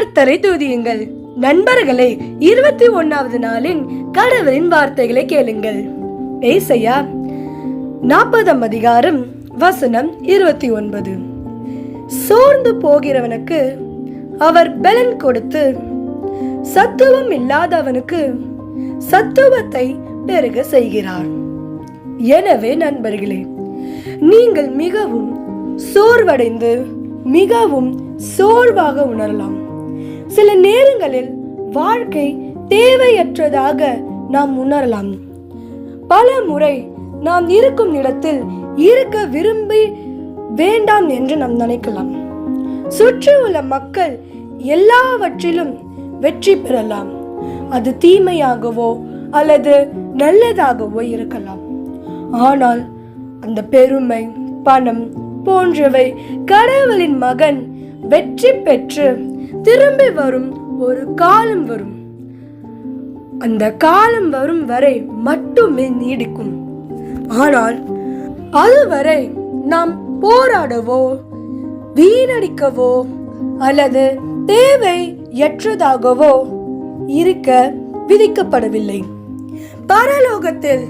கர்த்தரை துதியுங்கள். நண்பர்களே, 21வது நாளின் கடவுளின் வார்த்தைகளை கேளுங்கள். ஏசாயா 40 அதிகாரம் வசனம் 29. சோர்ந்து போகிறவனுக்கு அவர் பலன் கொடுத்து, சத்துவம் இல்லாதவனுக்கு சத்துவத்தை பெருக செய்கிறார். எனவே நண்பர்களே, நீங்கள் மிகவும் சோர்வடைந்து மிகவும் சோர்வாக உணரலாம். சில நேரங்களில் வாழ்க்கை தேவையற்றதாக நாம் உணரலாம். பல முறை நாம் இருக்கும் இடத்தில் இருக்க விரும்பி வேண்டாம் என்று நாம் நினைக்கலாம். சுற்றியுள்ள மக்கள் எல்லாவற்றிலும் வெற்றி பெறலாம். அது தீமையாகவோ அல்லது நல்லதாகவோ இருக்கலாம். ஆனால் அந்த பெருமை, பணம் போன்றவை கடவுளின் மகன் வெற்றி பெற்று திரும்பி வரும் ஒரு காலம் வரும். அந்த காலம் வரும் வரை மட்டுமே நீடிக்கும். ஆனால் அதுவரை நாம் போராடவோ வீணடிக்கவோ அல்லது தேவையற்றதாகவோ இருக்க விதிக்கப்படவில்லை. பரலோகத்தில்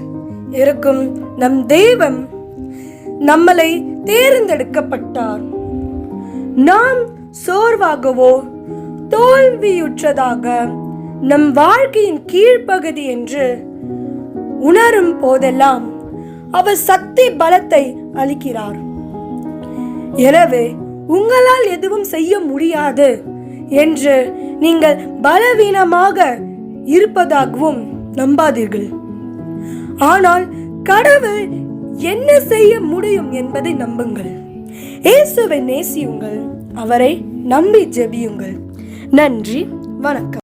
இருக்கும் நம் தெய்வம் நம்மளை தேர்ந்தெடுக்கப்பட்டார். நாம் சோர்வாகவோ தோல்வியுற்றதாக நம் வாழ்க்கையின் கீழ்ப்பகுதி என்று உணரும் போதெல்லாம் அவர் சக்தி பலத்தை அளிக்கிறார். எனவே உங்களால் எதுவும் செய்ய முடியாது என்று நீங்கள் பலவீனமாக இருப்பதாகவும் நம்பாதீர்கள். ஆனால் கடவுள் என்ன செய்ய முடியும் என்பதை நம்புங்கள். இயேசுவை நேசியுங்கள். அவரை நம்பி ஜெபியுங்கள். நன்றி, வணக்கம்.